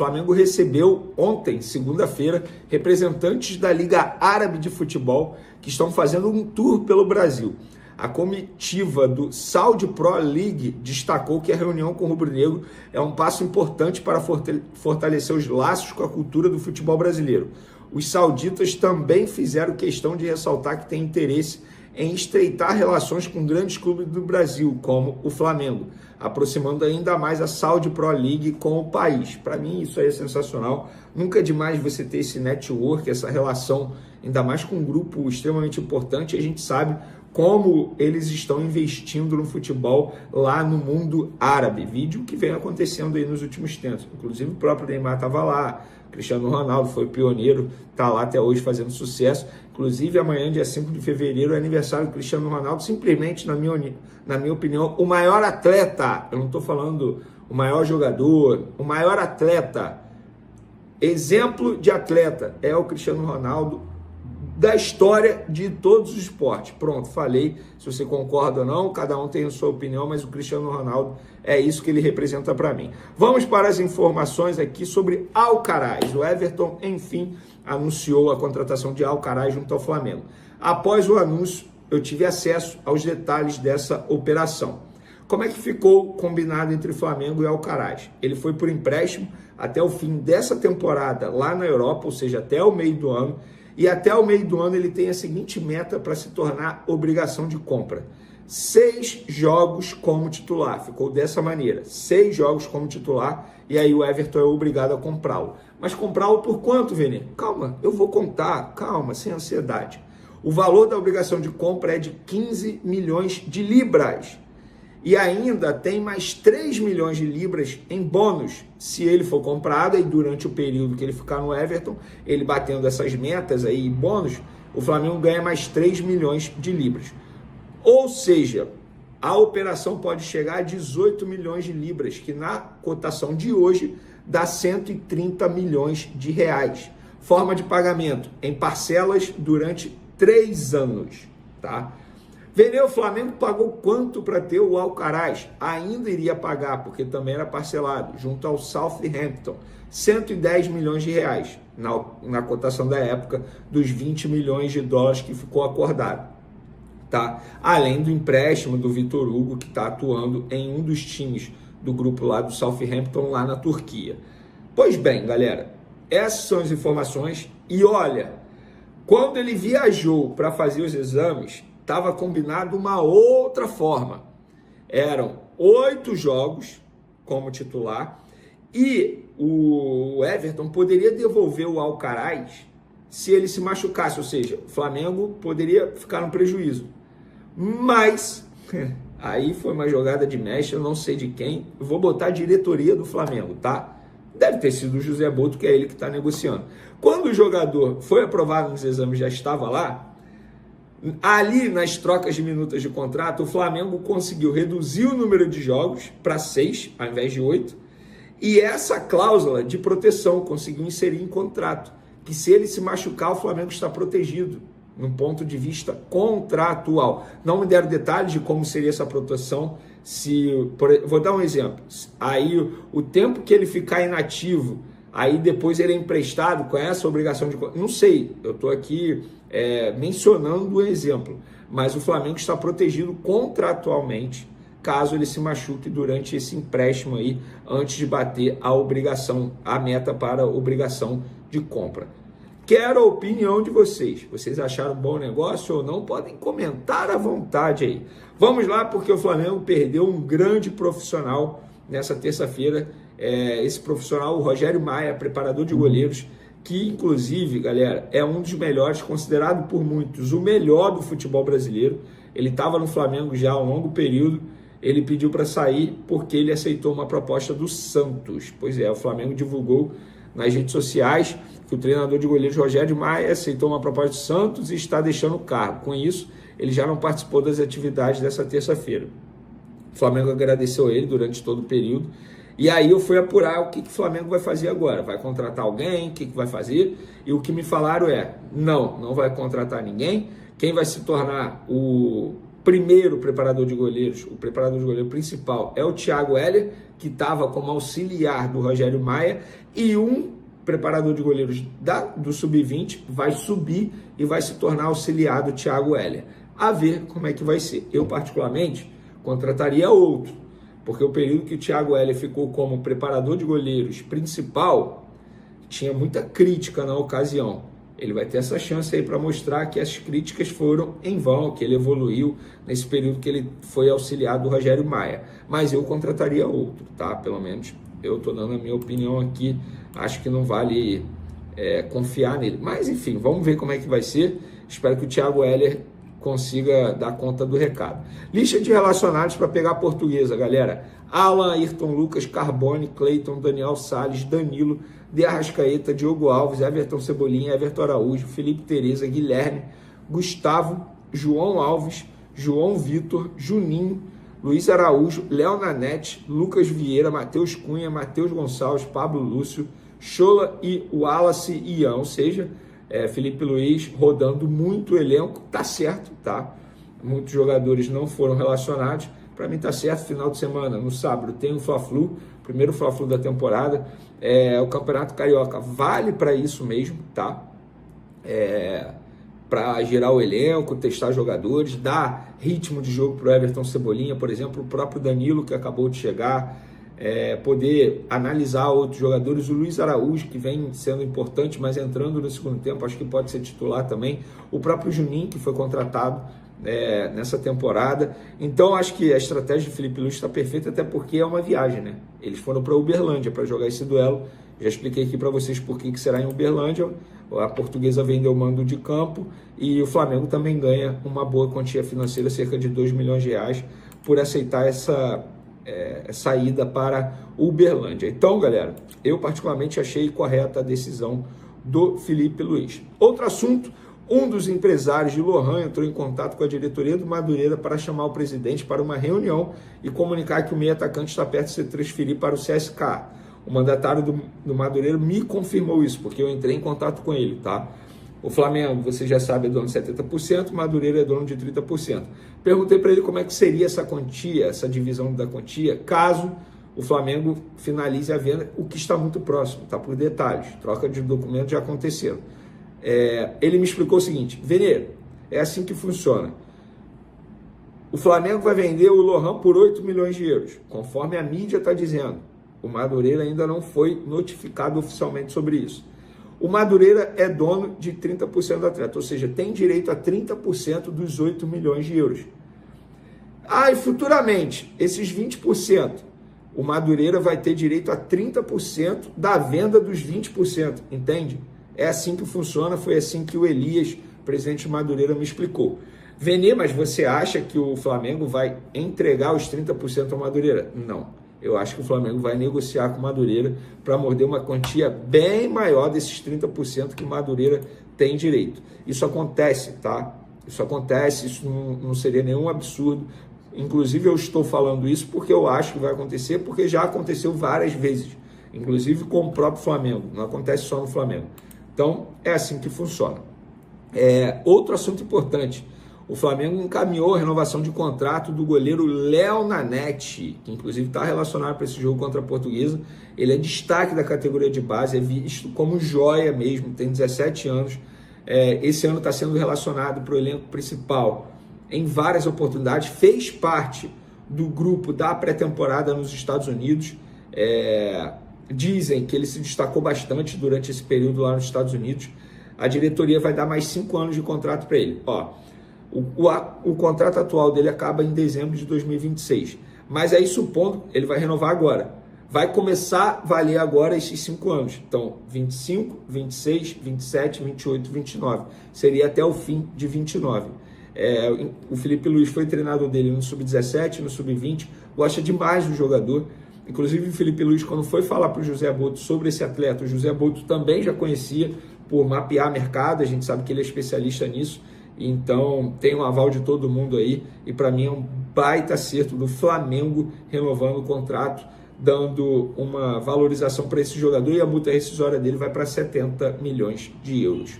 Flamengo recebeu ontem, segunda-feira, representantes da Liga Árabe de Futebol que estão fazendo um tour pelo Brasil. A comitiva do Saudi Pro League destacou que a reunião com o rubro-negro é um passo importante para fortalecer os laços com a cultura do futebol brasileiro. Os sauditas também fizeram questão de ressaltar que têm interesse em estreitar relações com grandes clubes do Brasil, como o Flamengo, aproximando ainda mais a Saudi Pro League com o país. Para mim isso aí é sensacional. Nunca é demais você ter esse network, essa relação, ainda mais com um grupo extremamente importante. A gente sabe como eles estão investindo no futebol lá no mundo árabe. Vídeo que vem acontecendo aí nos últimos tempos. Inclusive o próprio Neymar estava lá, Cristiano Ronaldo foi pioneiro, está lá até hoje fazendo sucesso. Inclusive amanhã, dia 5 de fevereiro, é aniversário do Cristiano Ronaldo, simplesmente, na minha opinião, o maior atleta. Eu não estou falando o maior jogador, o maior atleta. Exemplo de atleta é o Cristiano Ronaldo, da história de todos os esportes. Pronto, falei. Se você concorda ou não, cada um tem a sua opinião, mas o Cristiano Ronaldo é isso que ele representa para mim. Vamos para as informações aqui sobre Alcaraz. O Everton, enfim, anunciou a contratação de Alcaraz junto ao Flamengo. Após o anúncio, eu tive acesso aos detalhes dessa operação. Como é que ficou combinado entre Flamengo e Alcaraz? Ele foi por empréstimo até o fim dessa temporada lá na Europa, ou seja, até o meio do ano. E até o meio do ano ele tem a seguinte meta para se tornar obrigação de compra: 6 jogos como titular. Ficou dessa maneira, 6 jogos como titular, e aí o Everton é obrigado a comprá-lo. Mas comprá-lo por quanto, Vene? Calma, eu vou contar, calma, sem ansiedade. O valor da obrigação de compra é de 15 milhões de libras. E ainda tem mais 3 milhões de libras em bônus, se ele for comprado, e durante o período que ele ficar no Everton, ele batendo essas metas aí em bônus, o Flamengo ganha mais 3 milhões de libras. Ou seja, a operação pode chegar a 18 milhões de libras, que na cotação de hoje dá 130 milhões de reais. Forma de pagamento em parcelas durante 3 anos, tá? O Flamengo pagou quanto para ter o Alcaraz? Ainda iria pagar, porque também era parcelado, junto ao Southampton, 110 milhões de reais, na cotação da época, dos 20 milhões de dólares que ficou acordado. Tá? Além do empréstimo do Vitor Hugo, que está atuando em um dos times do grupo lá do Southampton, lá na Turquia. Pois bem, galera, essas são as informações. E olha, quando ele viajou para fazer os exames, estava combinado uma outra forma. Eram 8 jogos como titular e o Everton poderia devolver o Alcaraz se ele se machucasse, ou seja, o Flamengo poderia ficar no prejuízo. Mas aí foi uma jogada de mestre, eu não sei de quem. Eu vou botar a diretoria do Flamengo, tá? Deve ter sido o José Boto, que é ele que está negociando. Quando o jogador foi aprovado nos exames, já estava lá. Ali, nas trocas de minutas de contrato, o Flamengo conseguiu reduzir o número de jogos para 6, ao invés de 8, e essa cláusula de proteção conseguiu inserir em contrato, que se ele se machucar, o Flamengo está protegido, no ponto de vista contratual. Não me deram detalhes de como seria essa proteção. Vou dar um exemplo. Aí, o tempo que ele ficar inativo, aí depois ele é emprestado com essa obrigação de... Não sei, eu estou aqui mencionando um exemplo, mas o Flamengo está protegido contratualmente caso ele se machuque durante esse empréstimo aí, antes de bater a obrigação, a meta para a obrigação de compra. Quero a opinião de vocês. Vocês acharam bom negócio ou não? Podem comentar à vontade aí. Vamos lá, porque o Flamengo perdeu um grande profissional nessa terça-feira. Esse profissional, o Rogério Maia, preparador de goleiros, que inclusive, galera, é um dos melhores, considerado por muitos o melhor do futebol brasileiro. Ele estava no Flamengo já há um longo período. Ele pediu para sair porque ele aceitou uma proposta do Santos. Pois é, o Flamengo divulgou nas redes sociais que o treinador de goleiros Rogério Maia aceitou uma proposta do Santos e está deixando o cargo. Com isso, ele já não participou das atividades dessa terça-feira. O Flamengo agradeceu a ele durante todo o período. E aí eu fui apurar o que o Flamengo vai fazer agora. Vai contratar alguém? O que vai fazer? E o que me falaram não vai contratar ninguém. Quem vai se tornar o primeiro preparador de goleiros, o preparador de goleiro principal é o Thiago Heller, que estava como auxiliar do Rogério Maia, e um preparador de goleiros do Sub-20 vai subir e vai se tornar auxiliar do Thiago Heller. A ver como é que vai ser. Eu, particularmente, contrataria outro, porque o período que o Thiago Heller ficou como preparador de goleiros principal, tinha muita crítica na ocasião. Ele vai ter essa chance aí para mostrar que as críticas foram em vão, que ele evoluiu nesse período que ele foi auxiliar do Rogério Maia. Mas eu contrataria outro, tá? Pelo menos eu estou dando a minha opinião aqui. Acho que não vale confiar nele. Mas, enfim, vamos ver como é que vai ser. Espero que o Thiago Heller consiga dar conta do recado. Lista de relacionados para pegar a Portuguesa, galera. Alan, Ayrton Lucas, Carbone, Cleiton, Daniel Salles, Danilo, De Arrascaeta, Diogo Alves, Everton Cebolinha, Everton Araújo, Felipe Tereza, Guilherme, Gustavo, João Alves, João Vitor, Juninho, Luiz Araújo, Léo Nanete, Lucas Vieira, Matheus Cunha, Matheus Gonçalves, Pablo Lúcio, Chola e Wallace Ian, ou seja, Felipe Luiz rodando muito o elenco, tá certo, tá? Muitos jogadores não foram relacionados, para mim tá certo. Final de semana, no sábado, tem o Fla-Flu, primeiro Fla-Flu da temporada, o Campeonato Carioca vale para isso mesmo, tá? Para gerar o elenco, testar jogadores, dar ritmo de jogo para o Everton Cebolinha, por exemplo, o próprio Danilo, que acabou de chegar, poder analisar outros jogadores, o Luiz Araújo, que vem sendo importante, mas entrando no segundo tempo, acho que pode ser titular também, o próprio Juninho, que foi contratado nessa temporada. Então acho que a estratégia de Felipe Luiz está perfeita, até porque é uma viagem, né? Eles foram para Uberlândia para jogar esse duelo. Já expliquei aqui para vocês por que será em Uberlândia. A Portuguesa vendeu o mando de campo e o Flamengo também ganha uma boa quantia financeira, cerca de 2 milhões de reais, por aceitar essa ida para Uberlândia. Então, galera, eu particularmente achei correta a decisão do Felipe Luiz. Outro assunto: um dos empresários de Lohan entrou em contato com a diretoria do Madureira para chamar o presidente para uma reunião e comunicar que o meio atacante está perto de se transferir para o CSKA. O mandatário do Madureira me confirmou isso, porque eu entrei em contato com ele, tá? O Flamengo, você já sabe, é dono de 70%, o Madureira é dono de 30%. Perguntei para ele como é que seria essa quantia, essa divisão da quantia, caso o Flamengo finalize a venda, o que está muito próximo, tá? Por detalhes, troca de documentos já aconteceram. Ele me explicou o seguinte: Veneiro, é assim que funciona. O Flamengo vai vender o Lohan por 8 milhões de euros, conforme a mídia está dizendo. O Madureira ainda não foi notificado oficialmente sobre isso. O Madureira é dono de 30% do atleta, ou seja, tem direito a 30% dos 8 milhões de euros. E futuramente, esses 20%, o Madureira vai ter direito a 30% da venda dos 20%, entende? É assim que funciona, foi assim que o Elias, presidente do Madureira, me explicou. Venê, mas você acha que o Flamengo vai entregar os 30% ao Madureira? Não. Eu acho que o Flamengo vai negociar com o Madureira para morder uma quantia bem maior desses 30% que o Madureira tem direito. Isso acontece, tá? Isso acontece, isso não seria nenhum absurdo. Inclusive, eu estou falando isso porque eu acho que vai acontecer, porque já aconteceu várias vezes, inclusive com o próprio Flamengo. Não acontece só no Flamengo. Então, é assim que funciona. Outro assunto importante: o Flamengo encaminhou a renovação de contrato do goleiro Léo Nanete, que inclusive está relacionado para esse jogo contra a Portuguesa. Ele é destaque da categoria de base, é visto como joia mesmo, tem 17 anos. Esse ano está sendo relacionado para o elenco principal em várias oportunidades, fez parte do grupo da pré-temporada nos Estados Unidos. Dizem que ele se destacou bastante durante esse período lá nos Estados Unidos. A diretoria vai dar mais 5 anos de contrato para ele. O contrato atual dele acaba em dezembro de 2026. Mas aí, supondo, ele vai renovar agora. Vai começar a valer agora esses 5 anos. Então, 25, 26, 27, 28, 29. Seria até o fim de 29. O Felipe Luiz foi treinador dele no Sub-17, no Sub-20. Gosta demais do jogador. Inclusive, o Felipe Luiz, quando foi falar para o José Boto sobre esse atleta, o José Boto também já conhecia por mapear mercado. A gente sabe que ele é especialista nisso. Então, tem um aval de todo mundo aí. E para mim é um baita acerto do Flamengo renovando o contrato, dando uma valorização para esse jogador. E a multa rescisória dele vai para 70 milhões de euros.